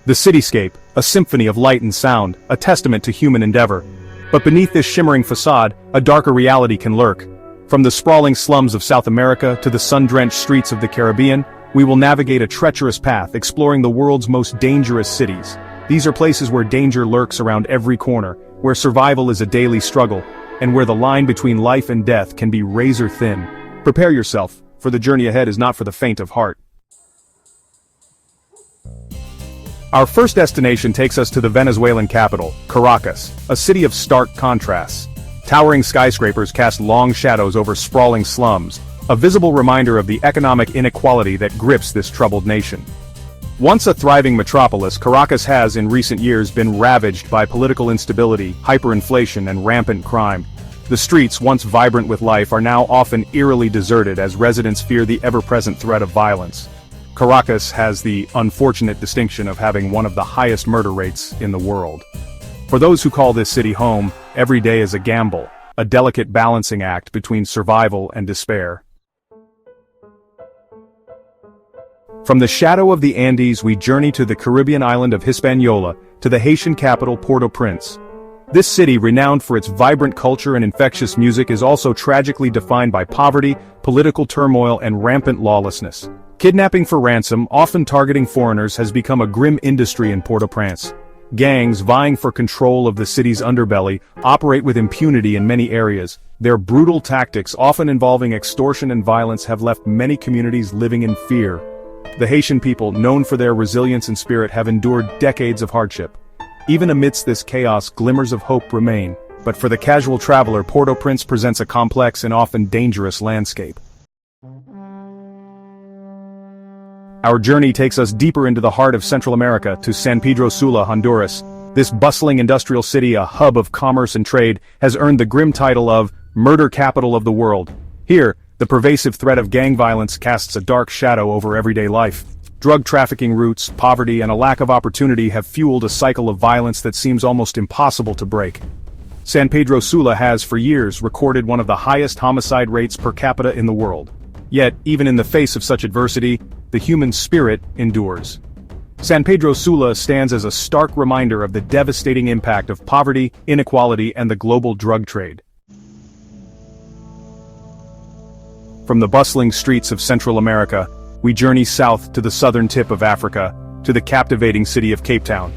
The cityscape, a symphony of light and sound, a testament to human endeavor. But beneath this shimmering facade, a darker reality can lurk. From the sprawling slums of South America to the sun-drenched streets of the Caribbean, we will navigate a treacherous path exploring the world's most dangerous cities. These are places where danger lurks around every corner, where survival is a daily struggle, and where the line between life and death can be razor thin. Prepare yourself, for the journey ahead is not for the faint of heart. Our first destination takes us to the Venezuelan capital, Caracas, a city of stark contrasts. Towering skyscrapers cast long shadows over sprawling slums, a visible reminder of the economic inequality that grips this troubled nation. Once a thriving metropolis, Caracas has in recent years been ravaged by political instability, hyperinflation, and rampant crime. The streets, once vibrant with life, are now often eerily deserted as residents fear the ever-present threat of violence. Caracas has the unfortunate distinction of having one of the highest murder rates in the world. For those who call this city home, every day is a gamble, a delicate balancing act between survival and despair. From the shadow of the Andes we journey to the Caribbean island of Hispaniola, to the Haitian capital Port-au-Prince. This city, renowned for its vibrant culture and infectious music, is also tragically defined by poverty, political turmoil, and rampant lawlessness. Kidnapping for ransom, often targeting foreigners, has become a grim industry in Port-au-Prince. Gangs, vying for control of the city's underbelly, operate with impunity in many areas. Their brutal tactics, often involving extortion and violence, have left many communities living in fear. The Haitian people, known for their resilience and spirit, have endured decades of hardship. Even amidst this chaos, glimmers of hope remain. But for the casual traveler, Port-au-Prince presents a complex and often dangerous landscape. Our journey takes us deeper into the heart of Central America, to San Pedro Sula, Honduras. This bustling industrial city, a hub of commerce and trade, has earned the grim title of murder capital of the world. Here, the pervasive threat of gang violence casts a dark shadow over everyday life. Drug trafficking routes, poverty, and a lack of opportunity have fueled a cycle of violence that seems almost impossible to break. San Pedro Sula has, for years, recorded one of the highest homicide rates per capita in the world. Yet, even in the face of such adversity, the human spirit endures. San Pedro Sula stands as a stark reminder of the devastating impact of poverty, inequality, and the global drug trade. From the bustling streets of Central America, we journey south to the southern tip of Africa, to the captivating city of Cape Town.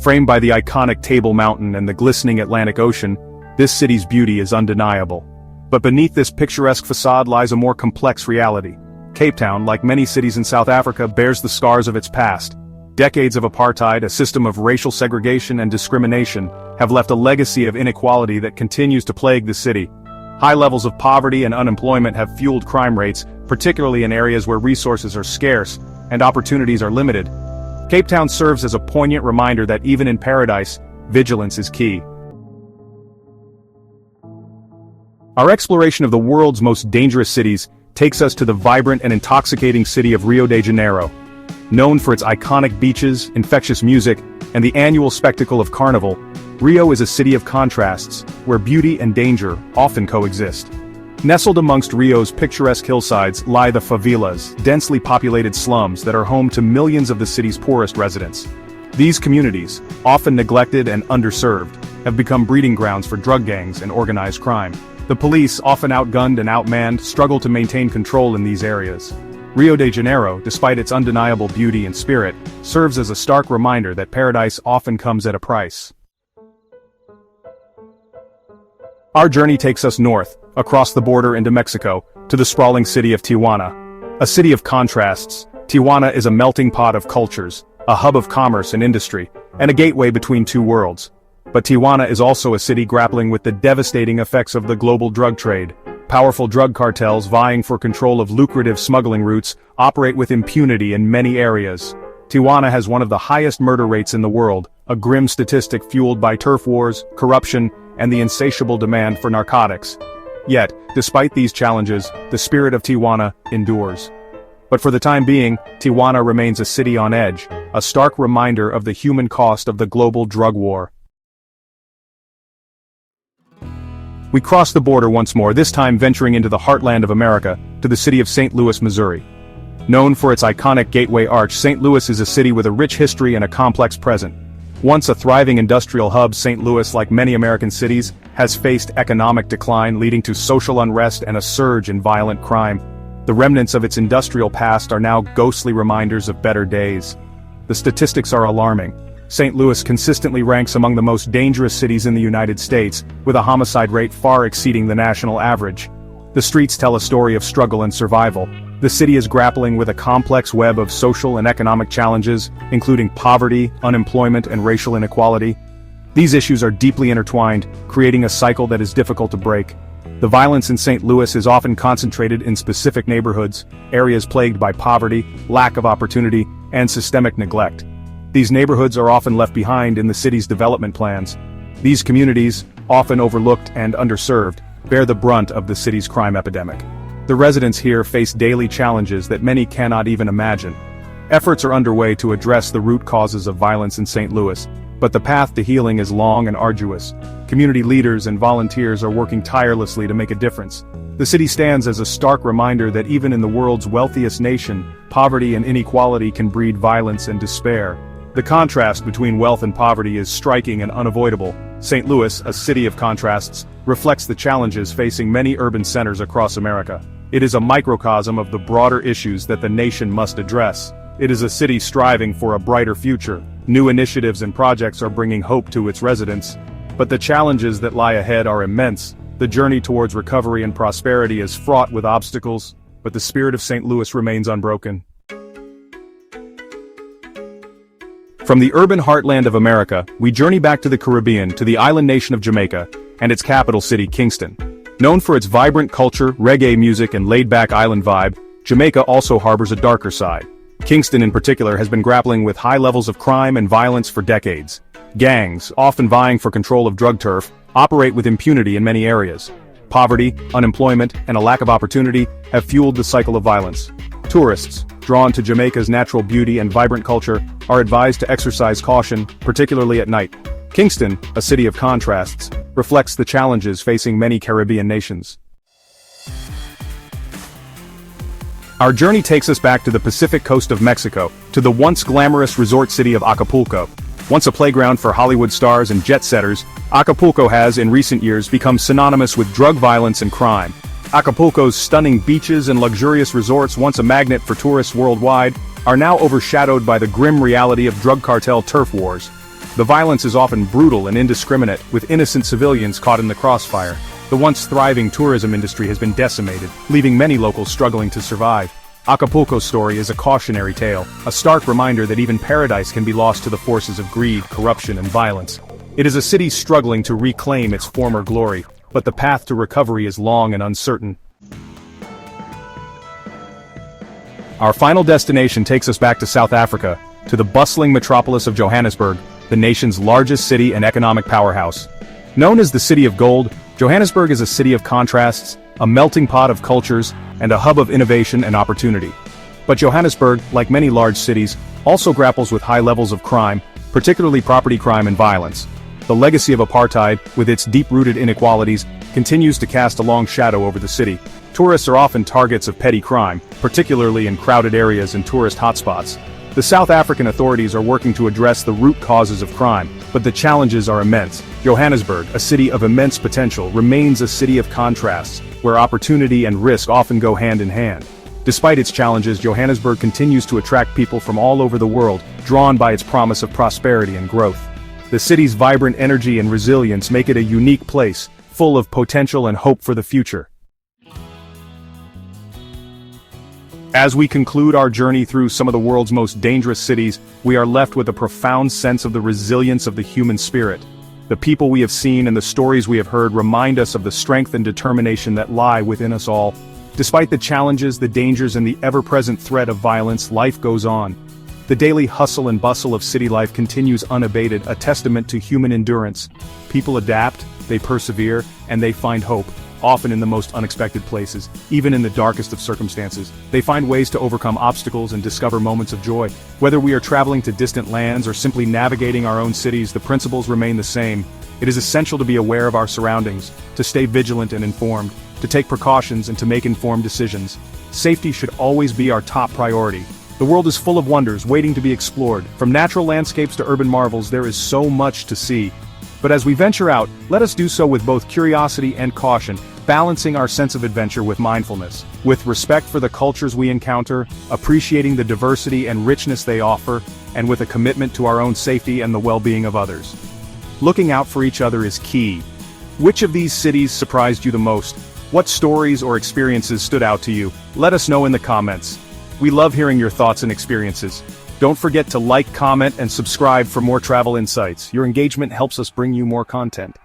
Framed by the iconic Table Mountain and the glistening Atlantic Ocean, this city's beauty is undeniable. But beneath this picturesque facade lies a more complex reality. Cape Town, like many cities in South Africa, bears the scars of its past. Decades of apartheid, a system of racial segregation and discrimination, have left a legacy of inequality that continues to plague the city. High levels of poverty and unemployment have fueled crime rates, particularly in areas where resources are scarce and opportunities are limited. Cape Town serves as a poignant reminder that even in paradise, vigilance is key. Our exploration of the world's most dangerous cities takes us to the vibrant and intoxicating city of Rio de Janeiro. Known for its iconic beaches, infectious music, and the annual spectacle of Carnival, Rio is a city of contrasts, where beauty and danger often coexist. Nestled amongst Rio's picturesque hillsides lie the favelas, densely populated slums that are home to millions of the city's poorest residents. These communities, often neglected and underserved, have become breeding grounds for drug gangs and organized crime. The police, often outgunned and outmanned, struggle to maintain control in these areas. Rio de Janeiro, despite its undeniable beauty and spirit, serves as a stark reminder that paradise often comes at a price. Our journey takes us north, across the border into Mexico, to the sprawling city of Tijuana. A city of contrasts, Tijuana is a melting pot of cultures, a hub of commerce and industry, and a gateway between two worlds. But Tijuana is also a city grappling with the devastating effects of the global drug trade. Powerful drug cartels vying for control of lucrative smuggling routes operate with impunity in many areas. Tijuana has one of the highest murder rates in the world, a grim statistic fueled by turf wars, corruption, and the insatiable demand for narcotics. Yet, despite these challenges, the spirit of Tijuana endures. But for the time being, Tijuana remains a city on edge, a stark reminder of the human cost of the global drug war. We cross the border once more, this time venturing into the heartland of America, to the city of St. Louis, Missouri. Known for its iconic Gateway Arch, St. Louis is a city with a rich history and a complex present. Once a thriving industrial hub, St. Louis, like many American cities, has faced economic decline leading to social unrest and a surge in violent crime. The remnants of its industrial past are now ghostly reminders of better days. The statistics are alarming. St. Louis consistently ranks among the most dangerous cities in the United States, with a homicide rate far exceeding the national average. The streets tell a story of struggle and survival. The city is grappling with a complex web of social and economic challenges, including poverty, unemployment, and racial inequality. These issues are deeply intertwined, creating a cycle that is difficult to break. The violence in St. Louis is often concentrated in specific neighborhoods, areas plagued by poverty, lack of opportunity, and systemic neglect. These neighborhoods are often left behind in the city's development plans. These communities, often overlooked and underserved, bear the brunt of the city's crime epidemic. The residents here face daily challenges that many cannot even imagine. Efforts are underway to address the root causes of violence in St. Louis, but the path to healing is long and arduous. Community leaders and volunteers are working tirelessly to make a difference. The city stands as a stark reminder that even in the world's wealthiest nation, poverty and inequality can breed violence and despair. The contrast between wealth and poverty is striking and unavoidable. St. Louis, a city of contrasts, reflects the challenges facing many urban centers across America. It is a microcosm of the broader issues that the nation must address. It is a city striving for a brighter future. New initiatives and projects are bringing hope to its residents. But the challenges that lie ahead are immense. The journey towards recovery and prosperity is fraught with obstacles, but the spirit of St. Louis remains unbroken. From the urban heartland of America, we journey back to the Caribbean, to the island nation of Jamaica, and its capital city, Kingston. Known for its vibrant culture, reggae music, and laid-back island vibe, Jamaica also harbors a darker side. Kingston in particular has been grappling with high levels of crime and violence for decades. Gangs, often vying for control of drug turf, operate with impunity in many areas. Poverty, unemployment, and a lack of opportunity have fueled the cycle of violence. Tourists, drawn to Jamaica's natural beauty and vibrant culture, are advised to exercise caution, particularly at night. Kingston, a city of contrasts, reflects the challenges facing many Caribbean nations. Our journey takes us back to the Pacific coast of Mexico, to the once glamorous resort city of Acapulco. Once a playground for Hollywood stars and jet-setters, Acapulco has, in recent years, become synonymous with drug violence and crime. Acapulco's stunning beaches and luxurious resorts, once a magnet for tourists worldwide, are now overshadowed by the grim reality of drug cartel turf wars. The violence is often brutal and indiscriminate, with innocent civilians caught in the crossfire. The once thriving tourism industry has been decimated, leaving many locals struggling to survive. Acapulco's story is a cautionary tale, a stark reminder that even paradise can be lost to the forces of greed, corruption, and violence. It is a city struggling to reclaim its former glory, but the path to recovery is long and uncertain. Our final destination takes us back to South Africa, to the bustling metropolis of Johannesburg, the nation's largest city and economic powerhouse. Known as the City of Gold, Johannesburg is a city of contrasts, a melting pot of cultures, and a hub of innovation and opportunity. But Johannesburg, like many large cities, also grapples with high levels of crime, particularly property crime and violence. The legacy of apartheid, with its deep-rooted inequalities, continues to cast a long shadow over the city. Tourists are often targets of petty crime, particularly in crowded areas and tourist hotspots. The South African authorities are working to address the root causes of crime, but the challenges are immense. Johannesburg, a city of immense potential, remains a city of contrasts, where opportunity and risk often go hand in hand. Despite its challenges, Johannesburg continues to attract people from all over the world, drawn by its promise of prosperity and growth. The city's vibrant energy and resilience make it a unique place, full of potential and hope for the future. As we conclude our journey through some of the world's most dangerous cities, we are left with a profound sense of the resilience of the human spirit. The people we have seen and the stories we have heard remind us of the strength and determination that lie within us all. Despite the challenges, the dangers, and the ever-present threat of violence, life goes on. The daily hustle and bustle of city life continues unabated, a testament to human endurance. People adapt, they persevere, and they find hope, often in the most unexpected places. Even in the darkest of circumstances, they find ways to overcome obstacles and discover moments of joy. Whether we are traveling to distant lands or simply navigating our own cities, the principles remain the same. It is essential to be aware of our surroundings, to stay vigilant and informed, to take precautions and to make informed decisions. safety should always be our top priority. The world is full of wonders waiting to be explored. From natural landscapes to urban marvels, there is so much to see. But as we venture out, let us do so with both curiosity and caution, balancing our sense of adventure with mindfulness. With respect for the cultures we encounter, appreciating the diversity and richness they offer, and with a commitment to our own safety and the well-being of others. Looking out for each other is key. Which of these cities surprised you the most? What stories or experiences stood out to you? Let us know in the comments. We love hearing your thoughts and experiences. Don't forget to like, comment, and subscribe for more travel insights. Your engagement helps us bring you more content.